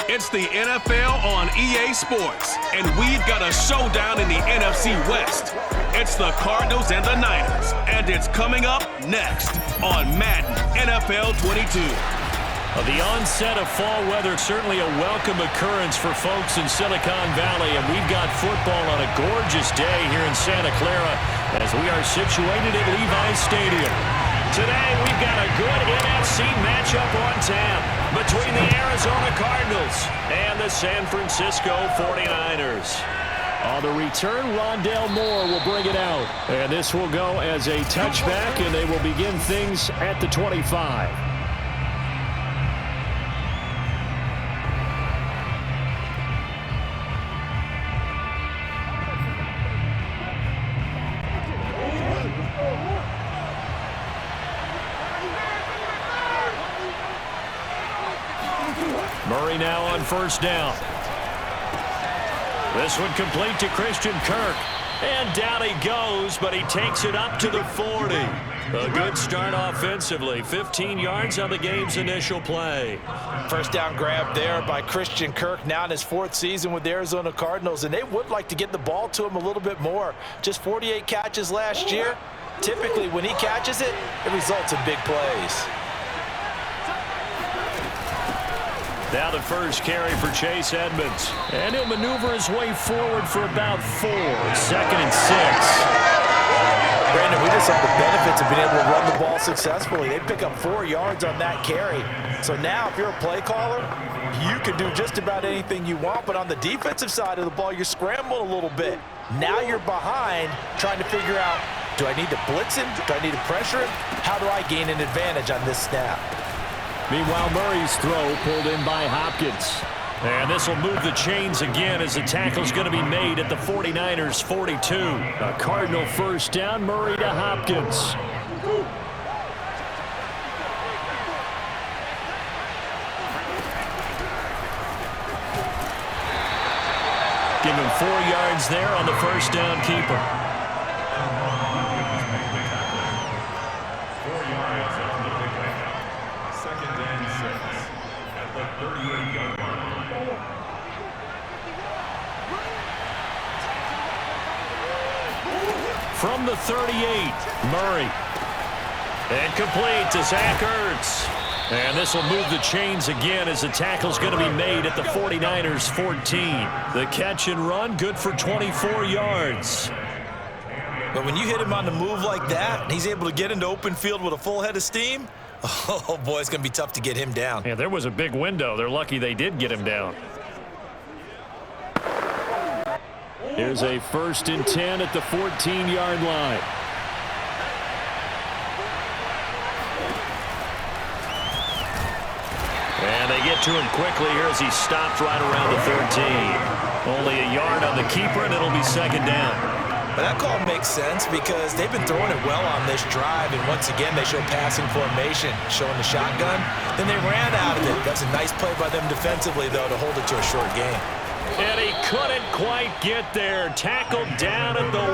It's the NFL on EA Sports, and we've got a showdown in the NFC West. It's the Cardinals and the Niners, and it's coming up next on Madden NFL 22. The onset of fall weather, certainly a welcome occurrence for folks in Silicon Valley, and we've got football on a gorgeous day here in Santa Clara as we are situated at Levi's Stadium. Today, we've got a good NFC matchup on tap between the Arizona Cardinals and the San Francisco 49ers. On the return, Rondale Moore will bring it out. And this will go as a touchback, and they will begin things at the 25. Murray now on first down. This one complete to Christian Kirk. And down he goes, but he takes it up to the 40. A good start offensively. 15 yards on the game's initial play. First down grab there by Christian Kirk, now in his fourth season with the Arizona Cardinals, and they would like to get the ball to him a little bit more. Just 48 catches last year. Typically, when he catches it, it results in big plays. Now the first carry for Chase Edmonds. And he'll maneuver his way forward for about 4. Second and 6. Brandon, we just saw the benefits of being able to run the ball successfully. They pick up 4 yards on that carry. So now if you're a play caller, you can do just about anything you want. But on the defensive side of the ball, you're scrambling a little bit. Now you're behind trying to figure out, do I need to blitz him? Do I need to pressure him? How do I gain an advantage on this snap? Meanwhile, Murray's throw pulled in by Hopkins. And this will move the chains again as the tackle's going to be made at the 49ers' 42. A Cardinal first down, Murray to Hopkins. Give him 4 yards there on the first down keeper. From the 38, Murray. And complete to Zach Ertz. And this will move the chains again as the tackle's going to be made at the 49ers' 14. The catch and run, good for 24 yards. But when you hit him on the move like that, and he's able to get into open field with a full head of steam, oh boy, it's going to be tough to get him down. Yeah, there was a big window. They're lucky they did get him down. Here's a 1st and 10 at the 14-yard line. And they get to him quickly here as he stopped right around the 13. Only a yard on the keeper, and it'll be second down. But that call makes sense because they've been throwing it well on this drive, and once again they show passing formation, showing the shotgun. Then they ran out of it. That's a nice play by them defensively, though, to hold it to a short game. And he couldn't quite get there. Tackled down at the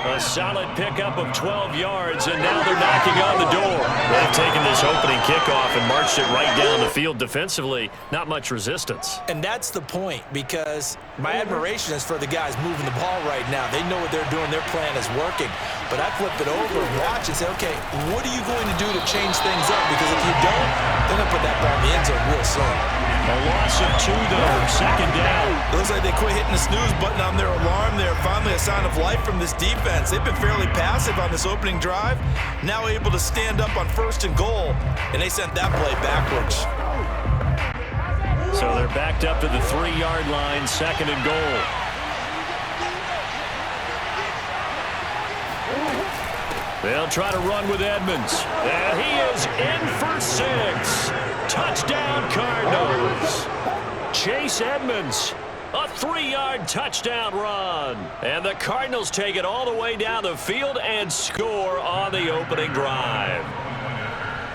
1. A solid pickup of 12 yards, and now they're knocking on the door. They've taken this opening kickoff and marched it right down the field defensively. Not much resistance. And that's the point, because my admiration is for the guys moving the ball right now. They know what they're doing. Their plan is working. But I flip it over and watch and say, okay, what are you going to do to change things up? Because if you don't, they're going to put that ball in the end zone real soon. A loss of 2, though. Second down. Looks like they quit hitting the snooze button on their alarm there. Finally a sign of life from this defense. They've been fairly passive on this opening drive. Now able to stand up on 1st and goal, and they sent that play backwards. So they're backed up to the 3-yard line, 2nd and goal. They'll try to run with Edmonds. And he is in for 6. Touchdown, Cardinals. Chase Edmonds, a 3-yard touchdown run. And the Cardinals take it all the way down the field and score on the opening drive.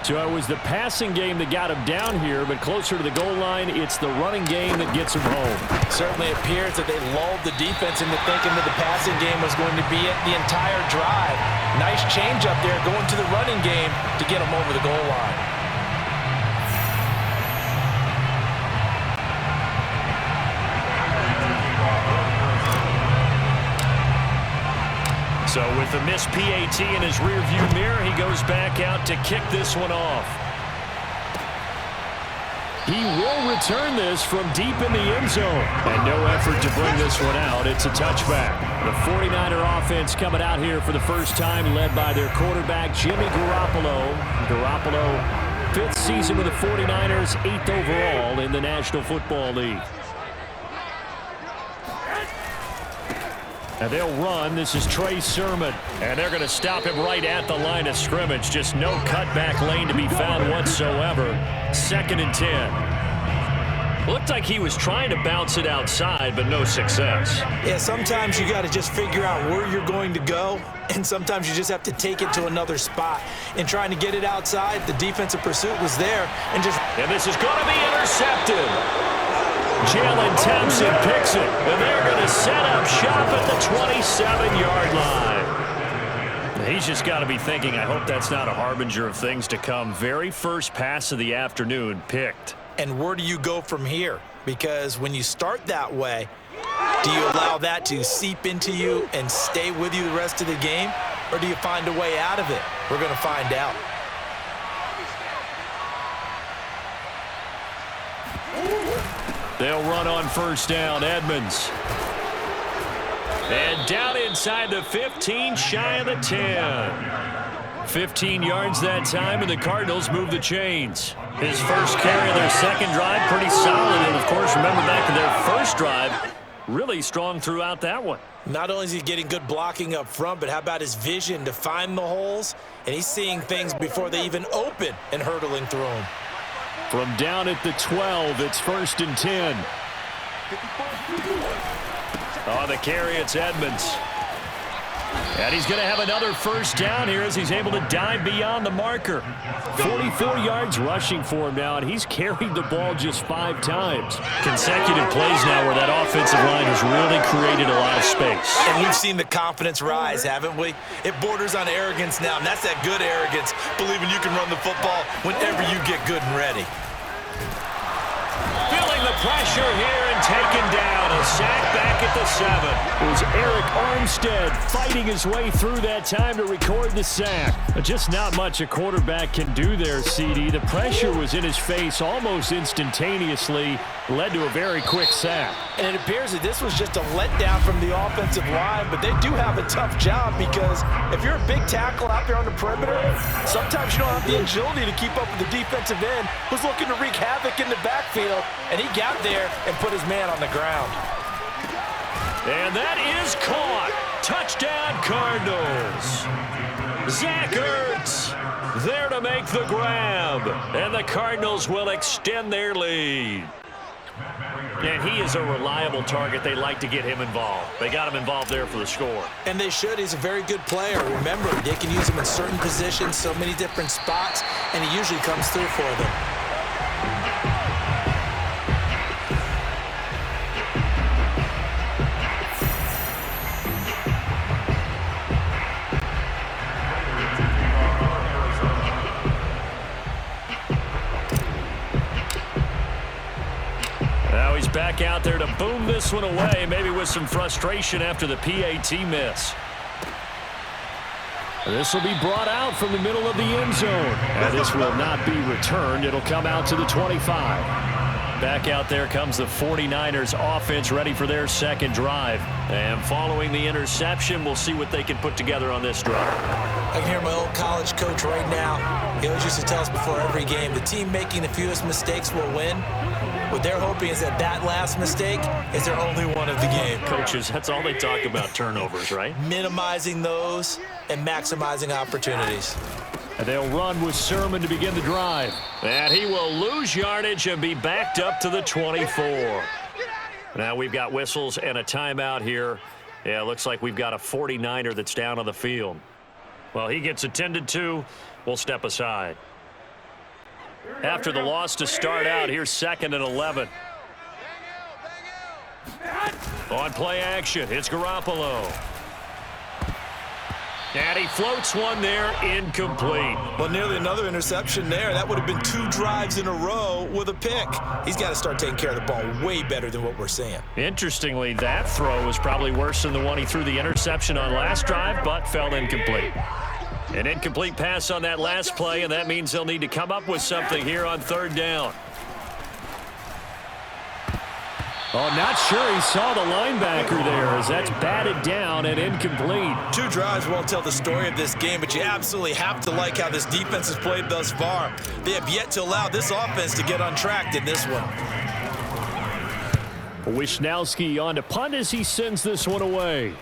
So it was the passing game that got him down here, but closer to the goal line, it's the running game that gets him home. Certainly appears that they lulled the defense into thinking that the passing game was going to be it the entire drive. Nice change up there going to the running game to get him over the goal line. So with the missed PAT in his rearview mirror, he goes back out to kick this one off. He will return this from deep in the end zone. And no effort to bring this one out. It's a touchback. The 49er offense coming out here for the first time, led by their quarterback, Jimmy Garoppolo. Garoppolo, 5th season with the 49ers, 8th overall in the National Football League. And they'll run. This is Trey Sermon. And they're going to stop him right at the line of scrimmage. Just no cutback lane to be found whatsoever. 2nd and 10. Looked like he was trying to bounce it outside, but no success. Yeah, sometimes you got to just figure out where you're going to go, and sometimes you just have to take it to another spot. In trying to get it outside, the defensive pursuit was there. And this is going to be intercepted. Jalen Thompson picks it, and they're going to set up shop at the 27-yard line. He's just got to be thinking, I hope that's not a harbinger of things to come. Very first pass of the afternoon picked. And where do you go from here? Because when you start that way, do you allow that to seep into you and stay with you the rest of the game? Or do you find a way out of it? We're going to find out. They'll run on first down. Edmonds. And down inside the 15, shy of the 10. 15 yards that time, and the Cardinals move the chains. His first carry of their second drive, pretty solid. And, of course, remember back to their first drive, really strong throughout that one. Not only is he getting good blocking up front, but how about his vision to find the holes? And he's seeing things before they even open and hurtling through them. From down at the 12, it's 1st and 10. On the carry, it's Edmonds. And he's going to have another first down here as he's able to dive beyond the marker. 44 yards rushing for him now, and he's carried the ball just 5 times. Consecutive plays now where that offensive line has really created a lot of space. And we've seen the confidence rise, haven't we? It borders on arrogance now, and that's that good arrogance, believing you can run the football whenever you get good and ready. Feeling the pressure here and taken down. A sack back at the 7. It was Eric Armstead fighting his way through that time to record the sack. Just not much a quarterback can do there, CD. The pressure was in his face almost instantaneously, led to a very quick sack. And it appears that this was just a letdown from the offensive line, but they do have a tough job because if you're a big tackle out there on the perimeter, sometimes you don't have the agility to keep up with the defensive end who's looking to wreak havoc in the backfield, and he got there and put his man on the ground. And that is caught. Touchdown, Cardinals. Zach Ertz there to make the grab. And the Cardinals will extend their lead. And he is a reliable target. They like to get him involved. They got him involved there for the score. And they should. He's a very good player. Remember, they can use him in certain positions, so many different spots, and he usually comes through for them. Back out there to boom this one away, maybe with some frustration after the PAT miss. This will be brought out from the middle of the end zone. And this will not be returned. It'll come out to the 25. Back out there comes the 49ers offense ready for their second drive. And following the interception, we'll see what they can put together on this drive. I can hear my old college coach right now. He always used to tell us before every game, the team making the fewest mistakes will win. What they're hoping is that that last mistake is their only one of the game. Coaches, that's all they talk about, turnovers, right? Minimizing those and maximizing opportunities. And they'll run with Sermon to begin the drive. And he will lose yardage and be backed up to the 24. Now we've got whistles and a timeout here. Yeah, it looks like we've got a 49er that's down on the field. Well, he gets attended to. We'll step aside. After the loss to start out, here's 2nd and 11. On play action, it's Garoppolo. And he floats one there, incomplete. Well, nearly another interception there. That would have been 2 drives in a row with a pick. He's got to start taking care of the ball way better than what we're seeing. Interestingly, that throw was probably worse than the one he threw the interception on last drive, but fell incomplete. An incomplete pass on that last play, and that means they'll need to come up with something here on 3rd down. Oh, not sure he saw the linebacker there as that's batted down and incomplete. 2 drives won't tell the story of this game, but you absolutely have to like how this defense has played thus far. They have yet to allow this offense to get untracked in this one. Wisnowski on to punt as he sends this one away.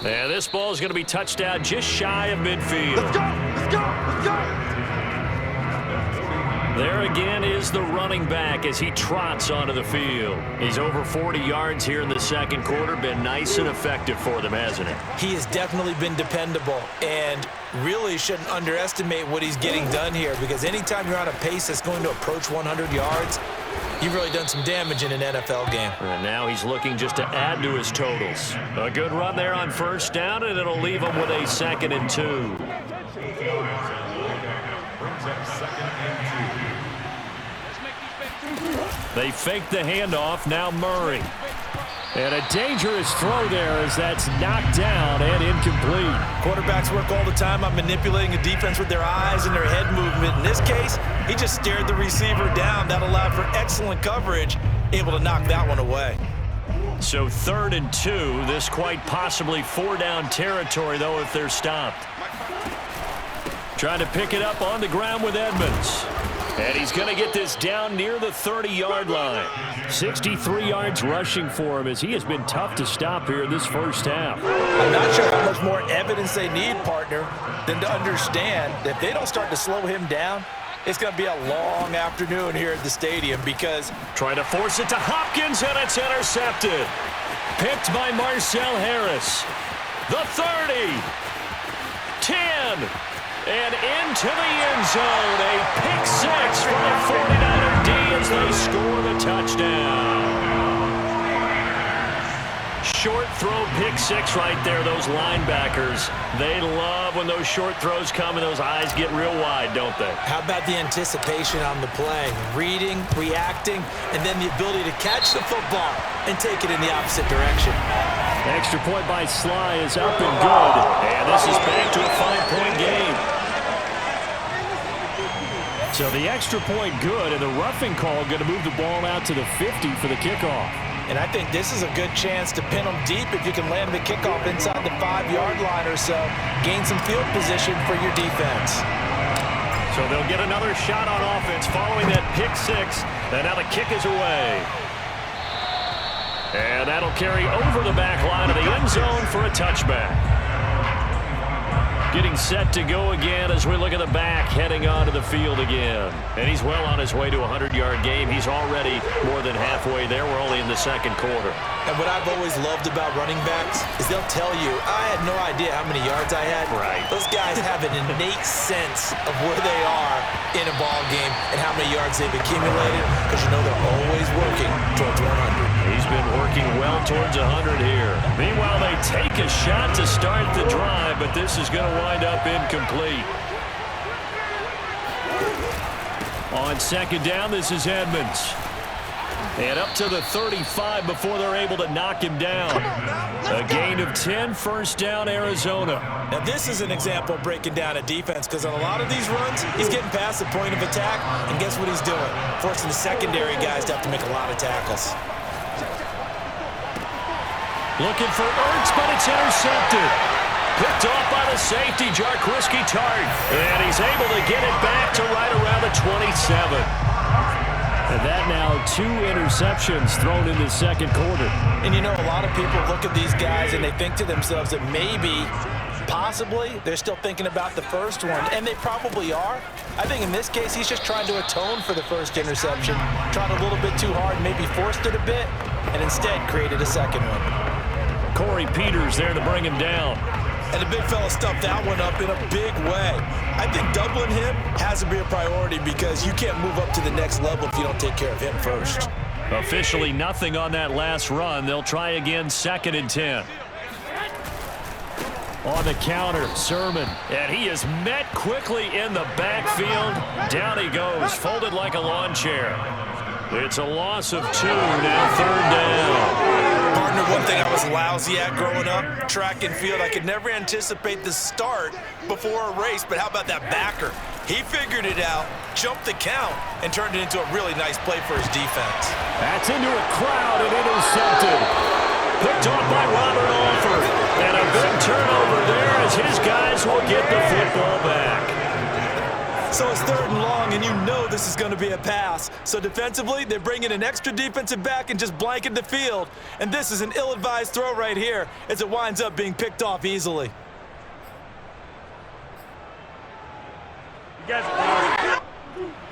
And this ball is going to be touched out just shy of midfield. Let's go! Let's go! Let's go! There again is the running back as he trots onto the field. He's over 40 yards here in the second quarter. Been nice and effective for them, hasn't it? He has definitely been dependable and really shouldn't underestimate what he's getting done here, because anytime you're on a pace that's going to approach 100 yards, you've really done some damage in an NFL game. And now he's looking just to add to his totals. A good run there on 1st down, and it'll leave him with a 2nd and 2. They fake the handoff. Now Murray. And a dangerous throw there as that's knocked down and incomplete. Quarterbacks work all the time on manipulating a defense with their eyes and their head movement. In this case, he just stared the receiver down. That allowed for excellent coverage, able to knock that one away. So 3rd and 2. This quite possibly 4-down territory, though, if they're stopped. Trying to pick it up on the ground with Edmonds. And he's going to get this down near the 30-yard line. 63 yards rushing for him as he has been tough to stop here in this first half. I'm not sure how much more evidence they need, partner, than to understand that if they don't start to slow him down, it's going to be a long afternoon here at the stadium, because... Trying to force it to Hopkins, and it's intercepted. Picked by Marcel Harris. The 30. 10. And into the end zone, a pick 6 for the 49er D as they score the touchdown. Short throw pick 6 right there, those linebackers. They love when those short throws come and those eyes get real wide, don't they? How about the anticipation on the play? Reading, reacting, and then the ability to catch the football and take it in the opposite direction. Extra point by Sly is up and good. And this is back to a 5-point game. So the extra point good, and the roughing call going to move the ball out to the 50 for the kickoff. And I think this is a good chance to pin them deep if you can land the kickoff inside the 5-yard line or so. Gain some field position for your defense. So they'll get another shot on offense following that pick 6. And now the kick is away. And that'll carry over the back line of the end zone for a touchback. Getting set to go again as we look at the back, heading onto the field again. And he's well on his way to a 100-yard game. He's already more than halfway there. We're only in the second quarter. And what I've always loved about running backs is they'll tell you, I had no idea how many yards I had. Right. Those guys have an innate sense of where they are in a ball game and how many yards they've accumulated, because you know they're always working towards 100. He's been working well towards 100 here. Meanwhile, they take a shot to start the drive, but this is going to wind up incomplete. On 2nd down, this is Edmonds. And up to the 35 before they're able to knock him down. A gain of 10, 1st down, Arizona. Now, this is an example of breaking down a defense, because on a lot of these runs, he's getting past the point of attack, and guess what he's doing? Forcing the secondary guys to have to make a lot of tackles. Looking for Ertz, but it's intercepted. Picked off by the safety, Jarquiski Tart. And he's able to get it back to right around the 27. And that now 2 interceptions thrown in the second quarter. And you know, a lot of people look at these guys and they think to themselves that maybe, possibly, they're still thinking about the first one. And they probably are. I think in this case, he's just trying to atone for the first interception. Tried a little bit too hard, maybe forced it a bit, and instead created a second one. Corey Peters there to bring him down. And the big fella stuffed that one up in a big way. I think doubling him has to be a priority, because you can't move up to the next level if you don't take care of him first. Officially nothing on that last run. They'll try again, 2nd and 10. On the counter, Sermon. And he is met quickly in the backfield. Down he goes, folded like a lawn chair. It's a loss of 2, now 3rd down. Partner, one thing I was lousy at growing up, track and field, I could never anticipate the start before a race, but how about that backer? He figured it out, jumped the count, and turned it into a really nice play for his defense. That's into a crowd and intercepted. Picked off by Robert Alford. And a big turnover there as his guys will get the football back. So it's 3rd and long, and you know this is going to be a pass. So defensively, they bring in an extra defensive back and just blanket the field. And this is an ill-advised throw right here as it winds up being picked off easily.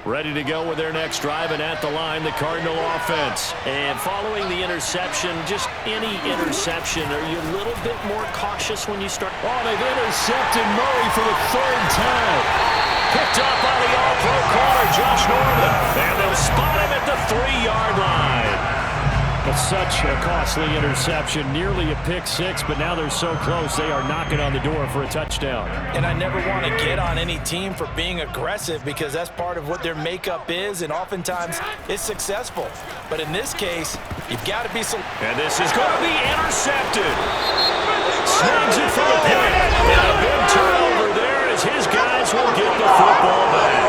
Ready to go with their next drive, and at the line, the Cardinal offense. And following the interception, just any interception, are you a little bit more cautious when you start? Oh, they've intercepted Murray for the 3rd time. Picked up by the all-pro corner, Josh Norman. And they'll spot him at the 3-yard line. But such a costly interception, nearly a pick 6, but now they're so close, they are knocking on the door for a touchdown. And I never want to get on any team for being aggressive because that's part of what their makeup is, and oftentimes it's successful. But in this case, you've got to be so. And this is going to be intercepted. Snags it for the pick. And a big turnover there as his guys will get the football back.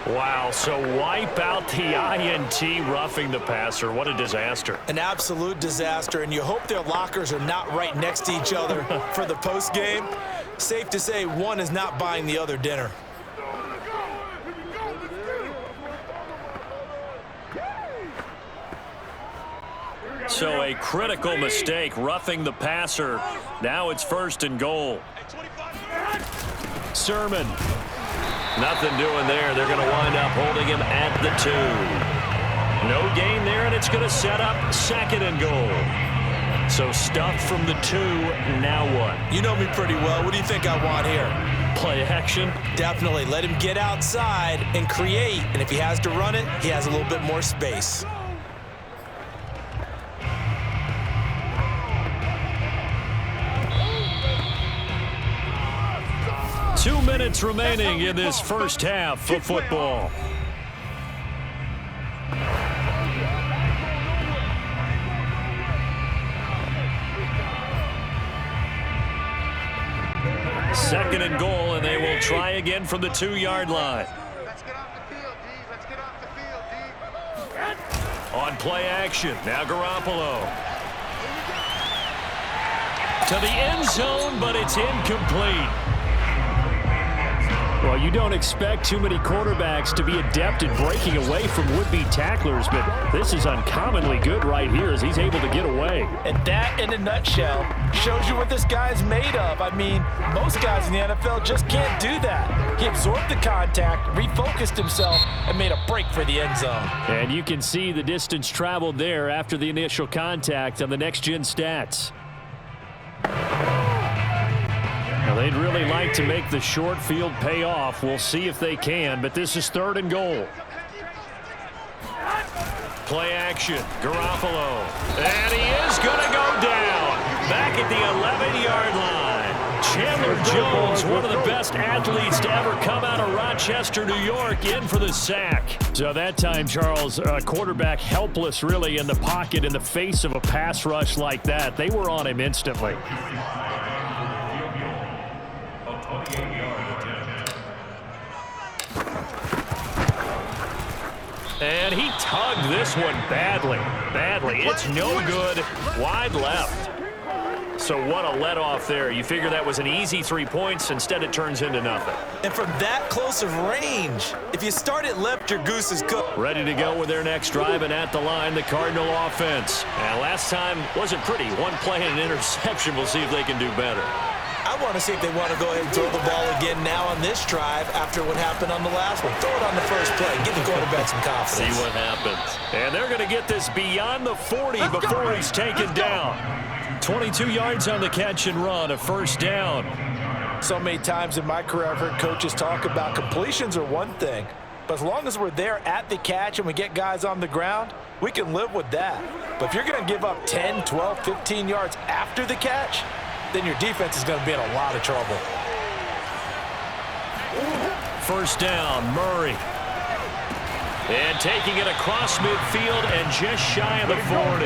Wow, so wipe out the INT, roughing the passer. What a disaster. An absolute disaster, and you hope their lockers are not right next to each other for the post game. Safe to say one is not buying the other dinner. So a critical mistake, roughing the passer. Now it's 1st and goal. Sermon. Nothing doing there. They're going to wind up holding him at the 2. No gain there, and it's going to set up 2nd and goal. So stuffed from the 2, now what? You know me pretty well. What do you think I want here? Play action? Definitely. Let him get outside and create, and if he has to run it, he has a little bit more space. Two minutes remaining in this first half of football. Second and goal, and they will try again from the 2-yard line. Let's get off the field, D. Let's get off the field, D. On play action, now Garoppolo. To the end zone, but it's incomplete. Well, you don't expect too many quarterbacks to be adept at breaking away from would-be tacklers, but this is uncommonly good right here as he's able to get away. And that, in a nutshell, shows you what this guy's made of. I mean, most guys in the NFL just can't do that. He absorbed the contact, refocused himself, and made a break for the end zone. And you can see the distance traveled there after the initial contact on the next-gen stats. Now, they'd really like to make the short field pay off. We'll see if they can, but this is 3rd and goal. Play action, Garoppolo. And he is going to go down. Back at the 11-yard line. Chandler Jones, one of the best athletes to ever come out of Rochester, New York, in for the sack. So that time, Charles, quarterback helpless really in the pocket in the face of a pass rush like that. They were on him instantly. And he tugged this one badly. It's no good. Wide left. So what a let-off there. You figure that was an easy 3 points. Instead, it turns into nothing. And from that close of range, if you start it left, your goose is cooked. Ready to go with their next drive, and at the line, the Cardinal offense. And last time wasn't pretty. One play and an interception. We'll see if they can do better. I want to see if they want to go ahead and throw the ball again now on this drive after what happened on the last one. Throw it on the first play. Give the quarterback some confidence. See what happens. And they're going to get this beyond the 40 before he's taken down. 22 yards on the catch and run, a 1st down. So many times in my career I've heard coaches talk about completions are one thing, But as long as we're there at the catch and we get guys on the ground, we can live with that. But if you're going to give up 10, 12, 15 yards after the catch, then your defense is going to be in a lot of trouble. First down, Murray. And taking it across midfield and just shy of the 40.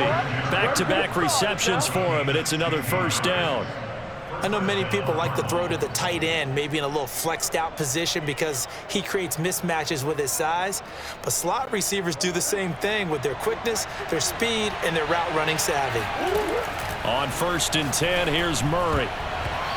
Back-to-back receptions for him, and it's another first down. I know many people like to throw to the tight end, maybe in a little flexed out position because he creates mismatches with his size. But slot receivers do the same thing with their quickness, their speed, and their route running savvy. On 1st and 10, here's Murray.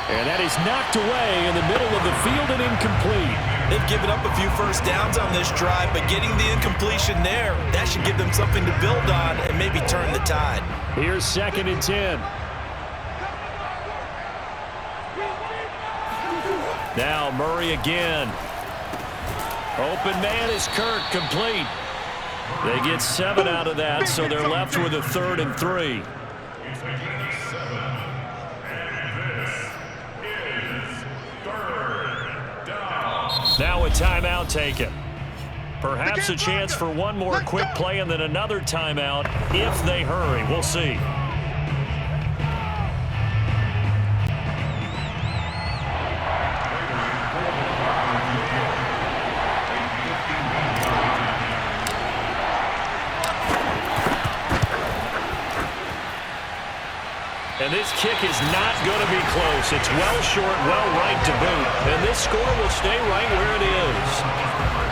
And that is knocked away in the middle of the field and incomplete. They've given up a few first downs on this drive, but getting the incompletion there, that should give them something to build on and maybe turn the tide. Here's 2nd and 10. Now Murray again. Open man is Kirk, complete. They get 7 out of that, so they're left with a 3rd and 3. Now a timeout taken. Perhaps a chance for one more quick play and then another timeout if they hurry. We'll see. And this kick is not going to be close. It's well short, well right to boot. And this score will stay right where it is.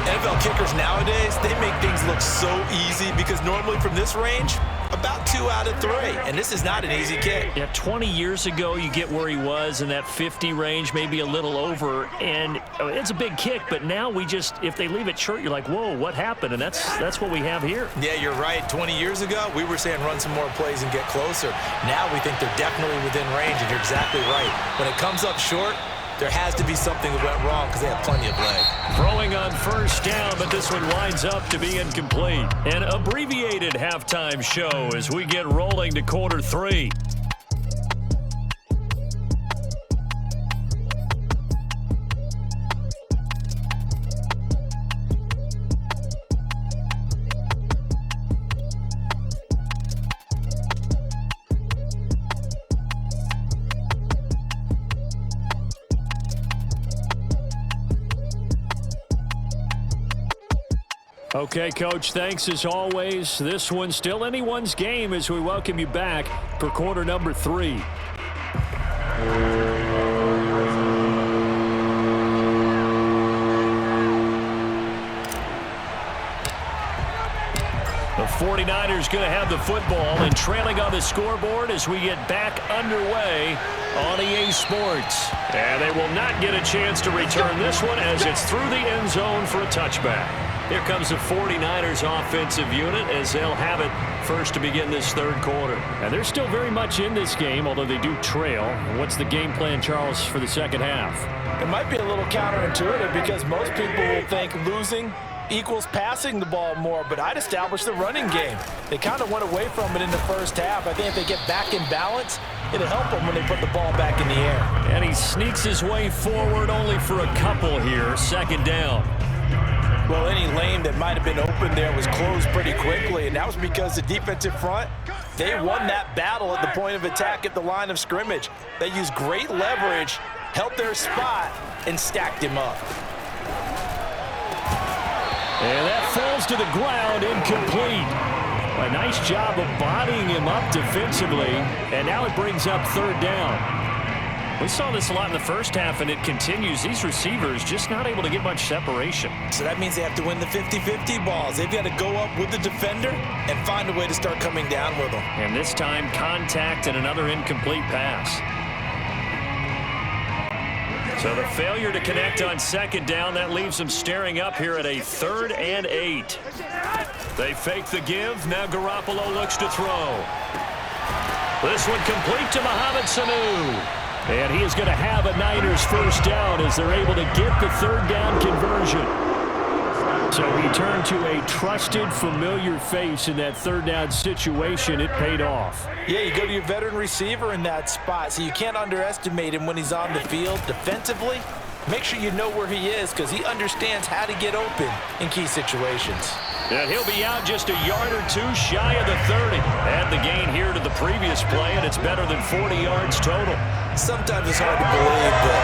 NFL kickers nowadays, they make things look so easy because normally from this range, about 2 out of 3. And this is not an easy kick. Yeah, 20 years ago, you get where he was in that 50 range, maybe a little over. And it's a big kick, but now we just, if they leave it short, you're like, whoa, what happened? And that's what we have here. Yeah, you're right. 20 years ago, we were saying run some more plays and get closer. Now we think they're definitely within range, and you're exactly right. When it comes up short, there has to be something that went wrong because they have plenty of leg. Throwing on 1st down, but this one winds up to be incomplete. An abbreviated halftime show as we get rolling to quarter 3. Okay, Coach, thanks as always. This one's still anyone's game as we welcome you back for quarter number 3. The 49ers going to have the football and trailing on the scoreboard as we get back underway on EA Sports. And they will not get a chance to return this one as it's through the end zone for a touchback. Here comes the 49ers offensive unit as they'll have it first to begin this 3rd quarter. And they're still very much in this game, although they do trail. What's the game plan, Charles, for the 2nd half? It might be a little counterintuitive because most people will think losing equals passing the ball more, but I'd establish the running game. They kind of went away from it in the 1st half. I think if they get back in balance, it'll help them when they put the ball back in the air. And he sneaks his way forward only for a couple here. 2nd down. Well, any lane that might have been open there was closed pretty quickly, and that was because the defensive front, they won that battle at the point of attack at the line of scrimmage. They used great leverage, held their spot, and stacked him up. And that falls to the ground, incomplete. A nice job of bodying him up defensively, and now it brings up 3rd down. We saw this a lot in the 1st half, and it continues. These receivers just not able to get much separation. So that means they have to win the 50-50 balls. They've got to go up with the defender and find a way to start coming down with them. And this time, contact and another incomplete pass. So the failure to connect on 2nd down, that leaves them staring up here at a 3rd and 8. They fake the give. Now Garoppolo looks to throw. This one complete to Mohamed Sanu. And he is going to have a Niners 1st down as they're able to get the 3rd down conversion. So we turn to a trusted, familiar face in that 3rd down situation. It paid off. Yeah, you go to your veteran receiver in that spot, so you can't underestimate him when he's on the field. Defensively, Make sure you know where he is because he understands how to get open in key situations. And he'll be out just a yard or two shy of the 30. Add the gain here to the previous play, and it's better than 40 yards total. Sometimes it's hard to believe, but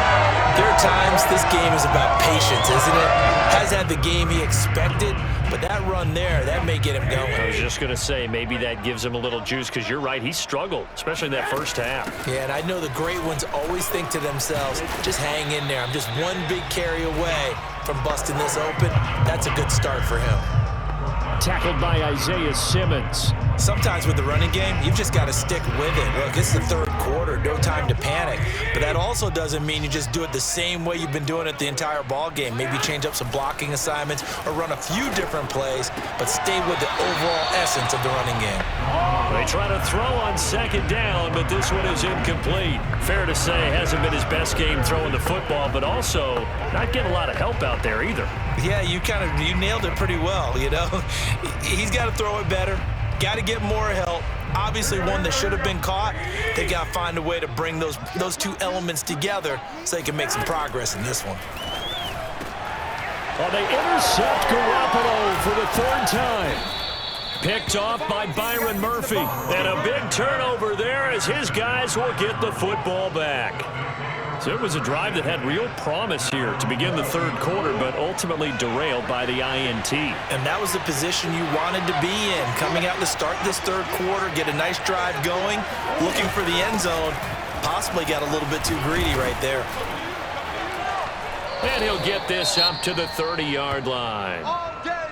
there are times this game is about patience, isn't it? Has had the game he expected, but that run there, that may get him going. I was just going to say, maybe that gives him a little juice because you're right, he struggled, especially in that first half. Yeah, and I know the great ones always think to themselves, just hang in there. I'm just one big carry away from busting this open. That's a good start for him. Tackled by Isaiah Simmons. Sometimes with the running game, you've just got to stick with it. Look, it's the third quarter, no time to panic. But that also doesn't mean you just do it the same way you've been doing it the entire ball game. Maybe change up some blocking assignments or run a few different plays, but stay with the overall essence of the running game. They try to throw on second down, but this one is incomplete. Fair to say, hasn't been his best game throwing the football, but also not getting a lot of help out there either. Yeah, you nailed it pretty well, you know. He's got to throw it better. Got to get more help. Obviously, one that should have been caught. They got to find a way to bring those two elements together so they can make some progress in this one. Well, they intercept Garoppolo for the third time. Picked off by Byron Murphy. And a big turnover there as his guys will get the football back. So it was a drive that had real promise here to begin the third quarter, but ultimately derailed by the INT. And that was the position you wanted to be in. Coming out to start this third quarter, get a nice drive going, looking for the end zone. Possibly got a little bit too greedy right there. And he'll get this up to the 30-yard line.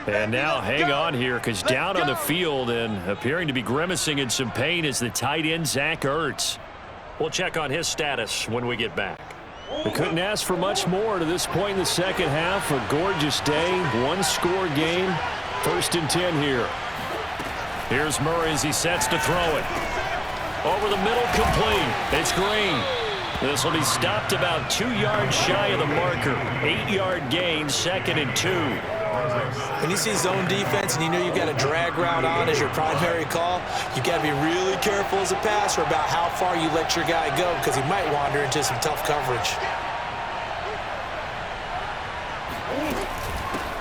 And now hang on here because down on the field and appearing to be grimacing in some pain is the tight end, Zach Ertz. We'll check on his status when we get back. We couldn't ask for much more to this point in the second half. A gorgeous day, one-score game. 1st and 10 here. Here's Murray as he sets to throw it. Over the middle, complete. It's Green. This will be stopped about 2 yards shy of the marker. 8-yard gain, 2nd and 2. When you see zone defense and you know you've got a drag route on as your primary call, you've got to be really careful as a passer about how far you let your guy go because he might wander into some tough coverage.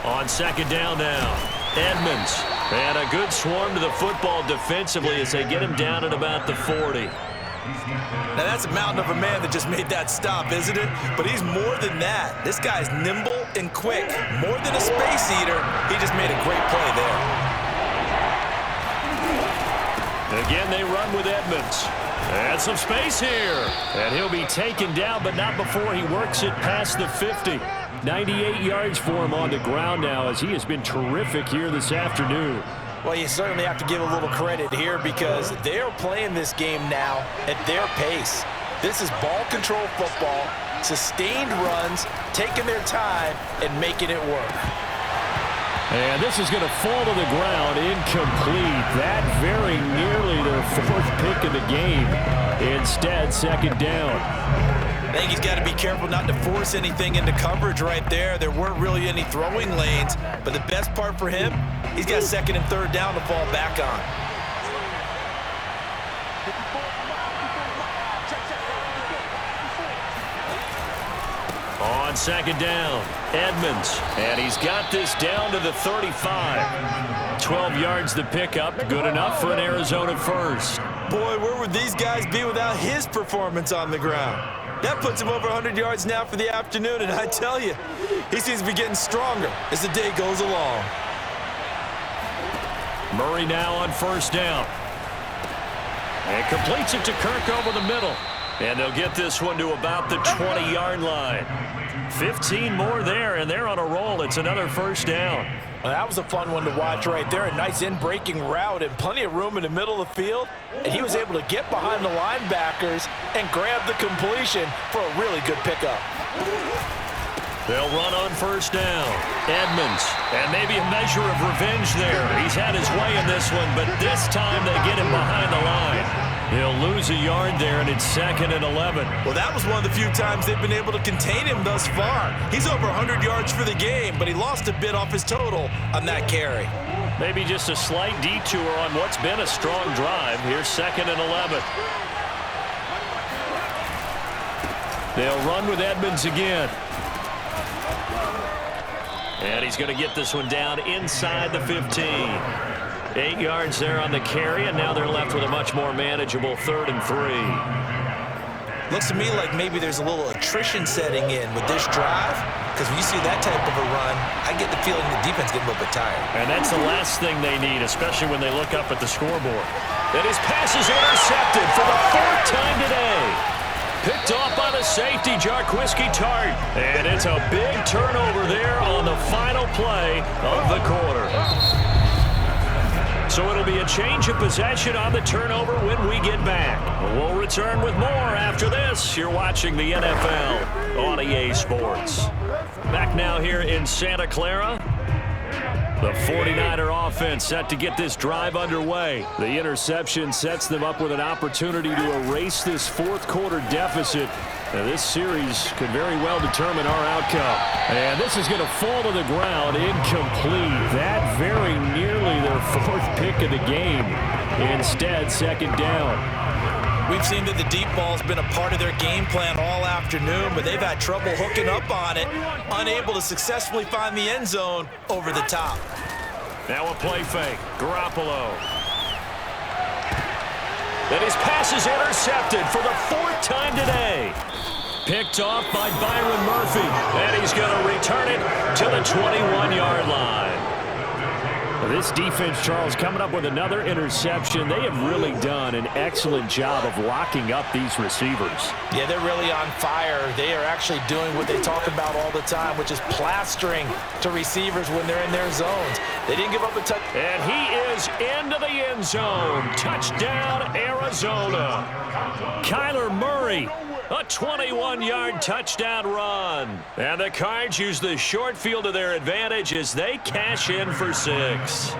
On second down now, Edmonds. And a good swarm to the football defensively as they get him down at about the 40. Now, that's a mountain of a man that just made that stop, isn't it? But he's more than that. This guy's nimble and quick. More than a space eater, he just made a great play there. Again, they run with Edmonds. And some space here. And he'll be taken down, but not before he works it past the 50. 98 yards for him on the ground now as he has been terrific here this afternoon. Well, you certainly have to give a little credit here because they're playing this game now at their pace. This is ball control football, sustained runs, taking their time, and making it work. And this is going to fall to the ground, incomplete. That very nearly their 4th pick of the game. Instead, 2nd down. I think he's got to be careful not to force anything into coverage right there. There weren't really any throwing lanes, but the best part for him, he's got 2nd and 3rd down to fall back on. On 2nd down, Edmonds, and he's got this down to the 35. 12 yards the pickup, good enough for an Arizona first. Boy, where would these guys be without his performance on the ground? That puts him over 100 yards now for the afternoon, and I tell you, he seems to be getting stronger as the day goes along. Murray now on 1st down. And completes it to Kirk over the middle. And they'll get this one to about the 20-yard line. 15 more there, and they're on a roll. It's another 1st down. Well, that was a fun one to watch right there. A nice in-breaking route and plenty of room in the middle of the field. And he was able to get behind the linebackers and grab the completion for a really good pickup. They'll run on 1st down. Edmonds, and maybe a measure of revenge there. He's had his way in this one, but this time they get him behind the line. He'll lose a yard there, and it's 2nd and 11. Well, that was one of the few times they've been able to contain him thus far. He's over 100 yards for the game, but he lost a bit off his total on that carry. Maybe just a slight detour on what's been a strong drive. Here's 2nd and 11. They'll run with Edmonds again. And he's going to get this one down inside the 15. 8 yards there on the carry, and now they're left with a much more manageable 3rd and 3. Looks to me like maybe there's a little attrition setting in with this drive, because when you see that type of a run, I get the feeling the defense getting a little bit tired. And that's the last thing they need, especially when they look up at the scoreboard. And his pass is intercepted for the 4th time today. Picked off by the safety, Jarquiski Tart. And it's a big turnover there on the final play of the quarter. So it'll be a change of possession on the turnover when we get back. We'll return with more after this. You're watching the NFL on EA Sports. Back now here in Santa Clara. The 49er offense set to get this drive underway. The interception sets them up with an opportunity to erase this 4th quarter deficit. Now, this series could very well determine our outcome. And this is going to fall to the ground incomplete. That very nearly their 4th pick of the game. Instead, 2nd down. We've seen that the deep ball's been a part of their game plan all afternoon, but they've had trouble hooking up on it, unable to successfully find the end zone over the top. Now a play fake. Garoppolo. Then his pass is intercepted for the 4th time today. Picked off by Byron Murphy, and he's going to return it to the 21-yard line. This defense, Charles, coming up with another interception. They have really done an excellent job of locking up these receivers. Yeah, they're really on fire. They are actually doing what they talk about all the time, which is plastering to receivers when they're in their zones. They didn't give up a touch. And he is into the end zone. Touchdown, Arizona. Kyler Murray. A 21-yard touchdown run. And the Cards use the short field to their advantage as they cash in for 6.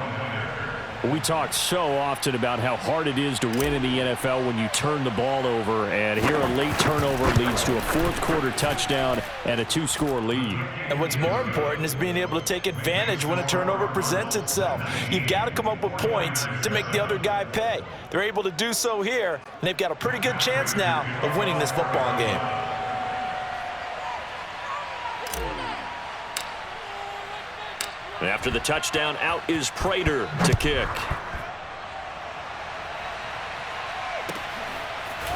We talk so often about how hard it is to win in the NFL when you turn the ball over. And here a late turnover leads to a 4th quarter touchdown and a 2-score lead. And what's more important is being able to take advantage when a turnover presents itself. You've got to come up with points to make the other guy pay. They're able to do so here, and they've got a pretty good chance now of winning this football game. After the touchdown, out is Prater to kick.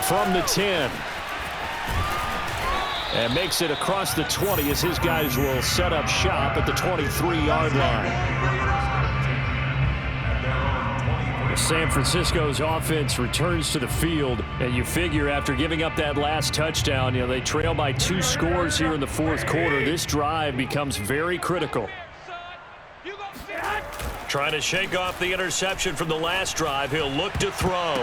From the 10. And makes it across the 20 as his guys will set up shop at the 23-yard line. San Francisco's offense returns to the field, and you figure after giving up that last touchdown, they trail by 2 scores here in the 4th quarter. This drive becomes very critical. Trying to shake off the interception from the last drive. He'll look to throw.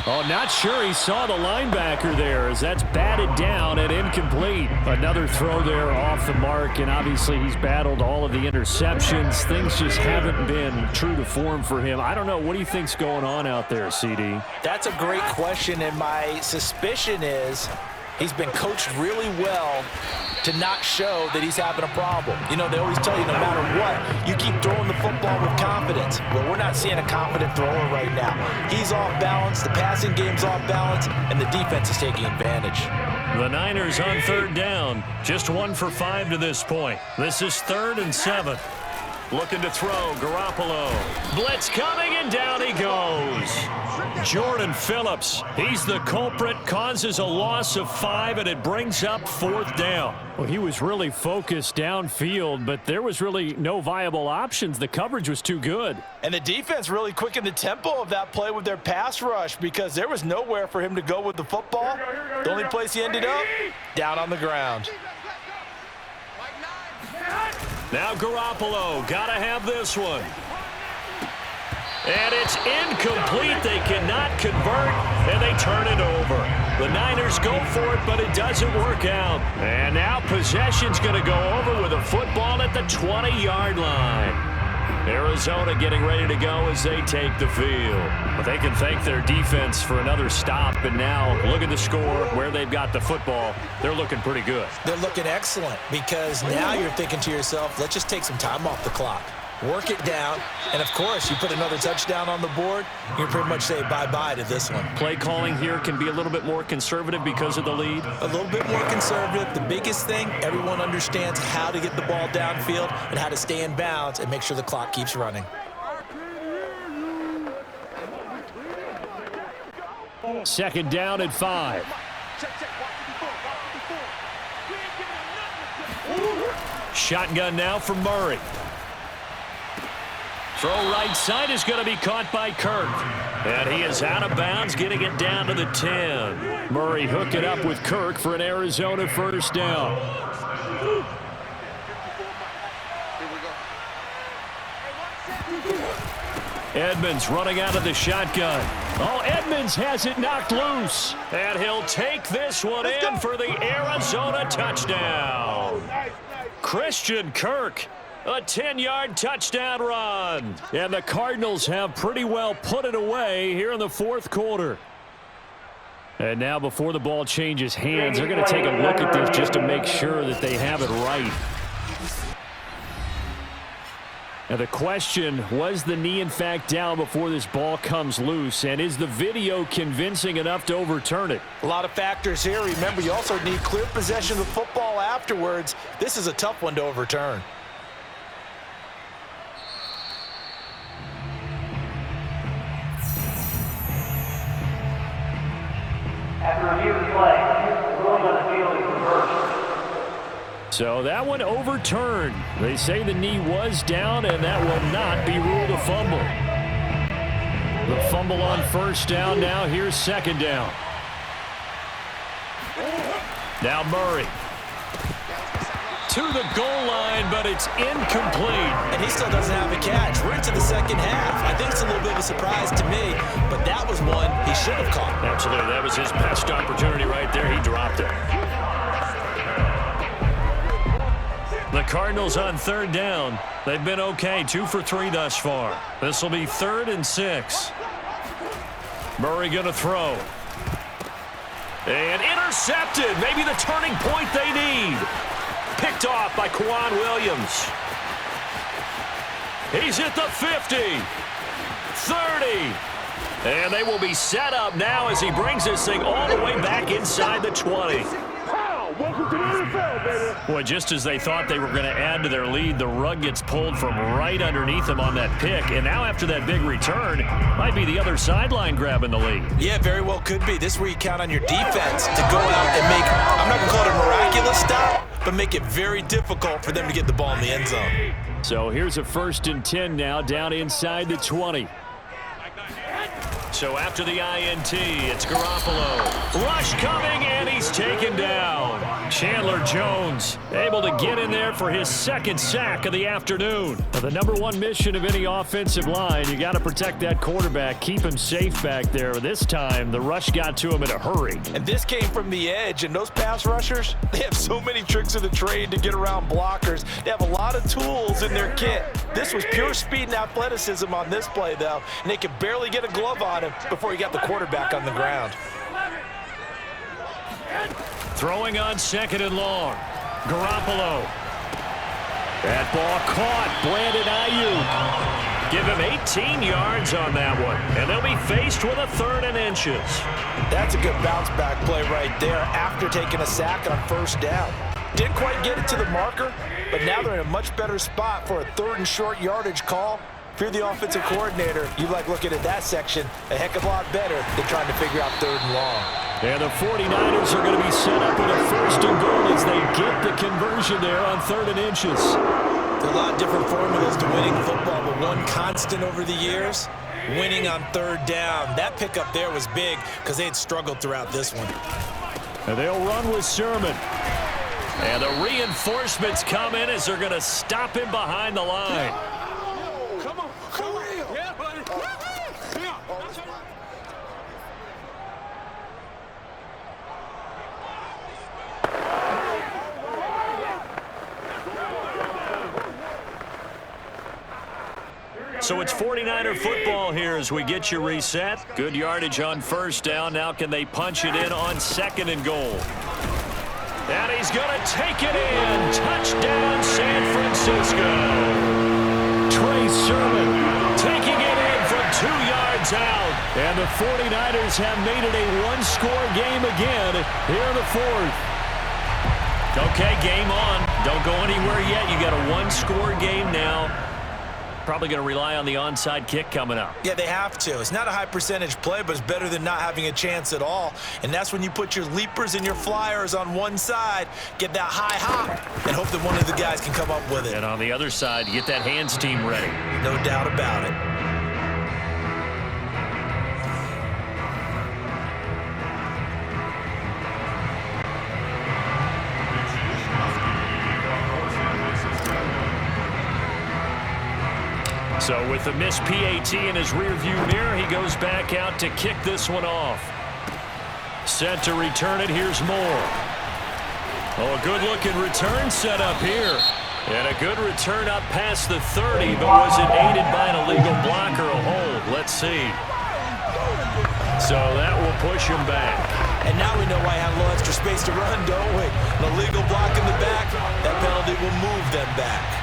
Oh, not sure he saw the linebacker there as that's batted down and incomplete. Another throw there off the mark, and obviously he's battled all of the interceptions. Things just haven't been true to form for him. I don't know. What do you think's going on out there, CD? That's a great question, and my suspicion is he's been coached really well to not show that he's having a problem. They always tell you no matter what, you keep throwing the football with confidence. Well, we're not seeing a confident thrower right now. He's off balance, the passing game's off balance, and the defense is taking advantage. The Niners on 3rd down, just 1 for 5 to this point. This is 3rd and 7. Looking to throw, Garoppolo. Blitz coming, and down he goes. Jordan Phillips, he's the culprit, causes a loss of 5, and it brings up 4th down. Well, he was really focused downfield, but there was really no viable options. The coverage was too good. And the defense really quickened the tempo of that play with their pass rush because there was nowhere for him to go with the football. The only place he ended up, down on the ground. Now Garoppolo, gotta have this one. And it's incomplete. They cannot convert, and they turn it over. The Niners go for it, but it doesn't work out. And now possession's going to go over with a football at the 20-yard line. Arizona getting ready to go as they take the field. But they can thank their defense for another stop, and now look at the score, where they've got the football. They're looking pretty good. They're looking excellent because now you're thinking to yourself, let's just take some time off the clock. work it down, and of course, you put another touchdown on the board, you can pretty much say bye-bye to this one. Play calling here can be a little bit more conservative because of the lead. A little bit more conservative. The biggest thing, everyone understands how to get the ball downfield and how to stay in bounds and make sure the clock keeps running. Second down and 5. Shotgun now for Murray. Throw right side is going to be caught by Kirk. And he is out of bounds, getting it down to the 10. Murray hooked it up with Kirk for an Arizona first down. Edmonds running out of the shotgun. Oh, Edmonds has it knocked loose. And he'll take this one in for the Arizona touchdown. Christian Kirk, a 10-yard touchdown run. And the Cardinals have pretty well put it away here in the fourth quarter. And now before the ball changes hands, they're going to take a look at this just to make sure that they have it right. Now the question, was the knee in fact down before this ball comes loose? And is the video convincing enough to overturn it? A lot of factors here. Remember, you also need clear possession of the football afterwards. This is a tough one to overturn. After review of the play, ruling on the field is reversed. So that one overturned. They say the knee was down, and that will not be ruled a fumble. The fumble on first down now. Here's second down. Now Murray. To the goal line, but it's incomplete. And he still doesn't have a catch. We're into the second half. I think it's a little bit of a surprise to me, but that was one he should have caught. Absolutely. That was his best opportunity right there. He dropped it. The Cardinals on third down. They've been okay, 2 for 3 thus far. This will be 3rd and 6. Murray going to throw. And intercepted. Maybe the turning point they need. Picked off by Quan Williams. He's at the 50. 30. And they will be set up now as he brings this thing all the way back inside the 20. Welcome to the NFL, baby. Boy, just as they thought they were going to add to their lead, the rug gets pulled from right underneath them on that pick. And now after that big return, might be the other sideline grabbing the lead. Yeah, very well could be. This is where you count on your defense to go out and make, I'm not going to call it a miraculous stop, but make it very difficult for them to get the ball in the end zone. So here's a 1st and 10 now, down inside the 20. So after the INT, it's Garoppolo. Rush coming, and he's taken down. Chandler Jones able to get in there for his 2nd sack of the afternoon. Now, the #1 mission of any offensive line, you got to protect that quarterback, keep him safe back there. This time, the rush got to him in a hurry. And this came from the edge, and those pass rushers, they have so many tricks of the trade to get around blockers. They have a lot of tools in their kit. This was pure speed and athleticism on this play, though, and they could barely get a glove on him before he got the quarterback on the ground. Throwing on 2nd and long. Garoppolo. That ball caught. Brandon Ayuk. Give him 18 yards on that one. And they'll be faced with a 3rd and inches. That's a good bounce back play right there after taking a sack on 1st down. Didn't quite get it to the marker, but now they're in a much better spot for a 3rd and short yardage call. If you're the offensive coordinator, you like looking at that section a heck of a lot better than trying to figure out 3rd and long. And the 49ers are going to be set up with a 1st and goal as they get the conversion there on 3rd and inches. There are a lot of different formulas to winning football, but one constant over the years, winning on 3rd down. That pickup there was big because they had struggled throughout this one. And they'll run with Sermon. And the reinforcements come in as they're going to stop him behind the line. Come on. Yeah, buddy. So it's 49er football here as we get you reset. Good yardage on 1st down. Now can they punch it in on 2nd and goal? And he's going to take it in. Touchdown, San Francisco. 2 yards out. And the 49ers have made it a one-score game again here in the fourth. Okay, game on. Don't go anywhere yet. You got a one-score game now. Probably going to rely on the onside kick coming up. Yeah, they have to. It's not a high-percentage play, but it's better than not having a chance at all. And that's when you put your leapers and your flyers on one side, get that high hop, and hope that one of the guys can come up with it. And on the other side, get that hands team ready. No doubt about it. So with the missed PAT in his rearview mirror, he goes back out to kick this one off. Set to return it. Here's Moore. Oh, a good-looking return set up here. And a good return up past the 30, but was it aided by an illegal block or a hold? Let's see. So that will push him back. And now we know why I have a little extra space to run, don't we? An illegal block in the back, that penalty will move them back.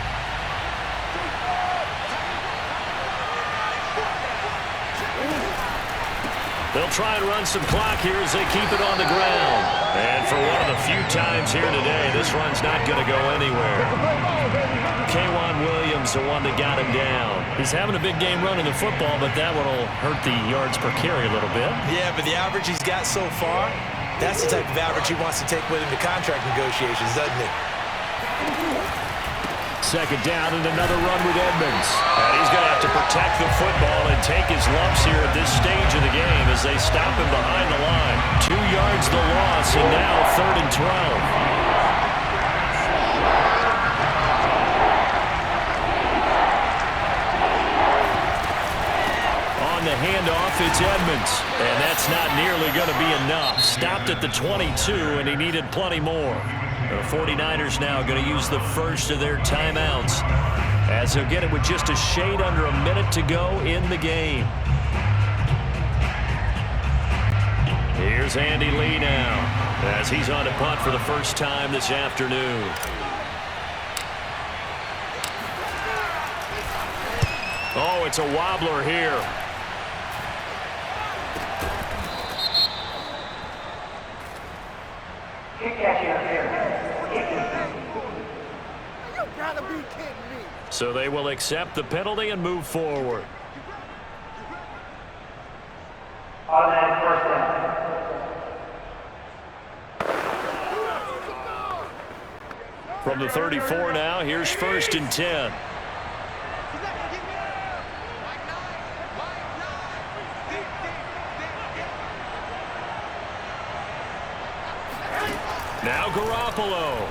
They'll try and run some clock here as they keep it on the ground. And for one of the few times here today, this run's not going to go anywhere. K'Wan Williams, the one that got him down. He's having a big game running the football, but that one will hurt the yards per carry a little bit. Yeah, but the average he's got so far, that's the type of average he wants to take with him to contract negotiations, doesn't it? Second down and another run with Edmonds. And he's going to have to protect the football and take his lumps here at this stage of the game as they stop him behind the line. 2 yards the loss, and now 3rd and 12. On the handoff, it's Edmonds. And that's not nearly going to be enough. Stopped at the 22, and he needed plenty more. The 49ers now going to use the first of their timeouts as they'll get it with just a shade under a minute to go in the game. Here's Andy Lee now as he's on to punt for the first time this afternoon. Oh, it's a wobbler here. Kick catch interference. So they will accept the penalty and move forward. Automatic first down. From the 34 now, here's 1st and 10. Now Garoppolo.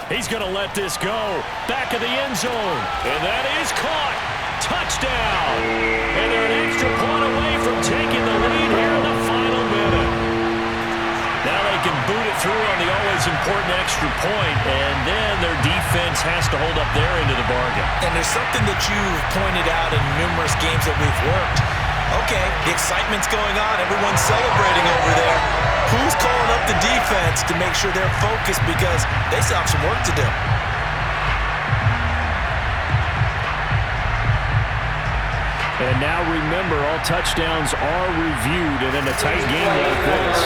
He's going to let this go. Back of the end zone. And that is caught. Touchdown. And they're an extra point away from taking the lead here in the final minute. Now they can boot it through on the always important extra point, and then their defense has to hold up their end of the bargain. And there's something that you've pointed out in numerous games that we've worked. Okay, the excitement's going on. Everyone's celebrating over there. Who's calling up the defense to make sure they're focused because they still have some work to do? And now remember, all touchdowns are reviewed, and in a tight game like this.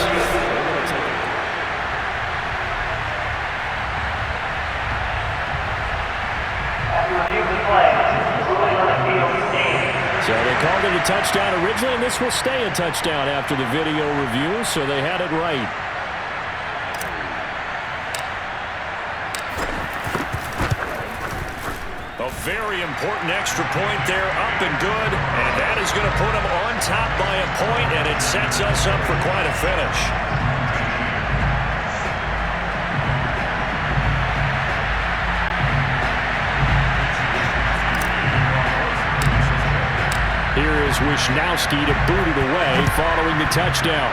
After review of the play, ruling on the field stands. So they called it a touchdown originally, and this will stay a touchdown after the video review, so they had it right. A very important extra point there, up and good, and that is going to put them on top by a point, and it sets us up for quite a finish. Here is Wisnowski to boot it away following the touchdown.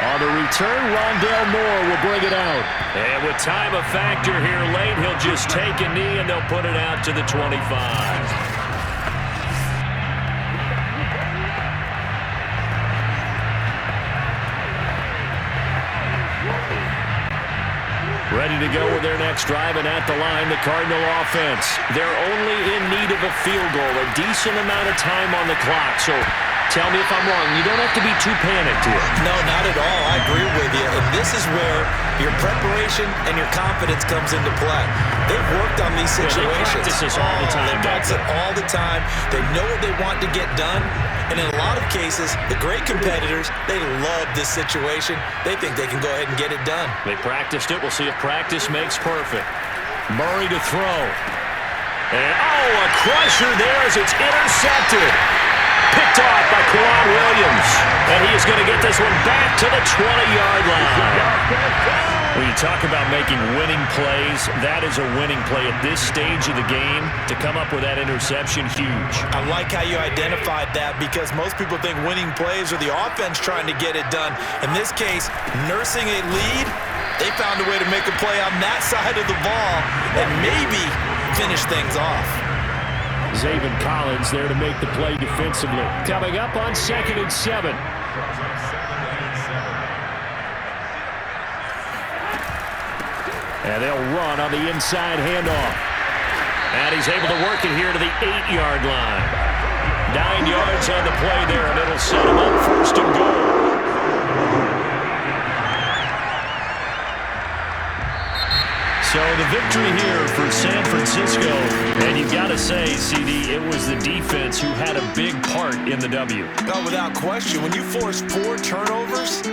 On the return, Rondale Moore will bring it out. And with time a factor here late, he'll just take a knee and they'll put it out to the 25. Ready ready to go with their next drive, and at the line, the Cardinal offense. They're only in need of a field goal, a decent amount of time on the clock. So tell me if I'm wrong. You don't have to be too panicked here. No, not at all. I agree with you. And this is where your preparation and your confidence comes into play. They've worked on these situations. They practice this all the time. They practice it all the time. They know what they want to get done. And in a lot of cases, the great competitors, they love this situation. They think they can go ahead and get it done. They practiced it. We'll see if practice makes perfect. Murray to throw. And, a crusher there as it's intercepted. Picked off by Kwan Williams. And he is going to get this one back to the 20-yard line. When you talk about making winning plays, that is a winning play at this stage of the game. To come up with that interception, huge. I like how you identified that because most people think winning plays are the offense trying to get it done. In this case, nursing a lead, they found a way to make a play on that side of the ball and maybe finish things off. Zaven Collins there to make the play defensively. Coming up on 2nd and 7. And they'll run on the inside handoff. And he's able to work it here to the 8-yard line. 9 yards on the play there, and it'll set him up 1st and goal. So the victory here for San Francisco. And you've got to say, CD, it was the defense who had a big part in the W. No, without question. When you force 4 turnovers,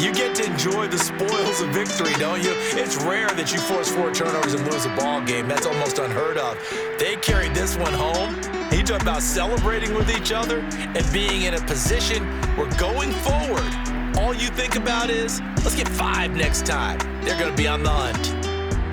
you get to enjoy the spoils of victory, don't you? It's rare that you force 4 turnovers and lose a ball game. That's almost unheard of. They carried this one home. You talk about celebrating with each other and being in a position where going forward, all you think about is, let's get 5 next time. They're going to be on the hunt.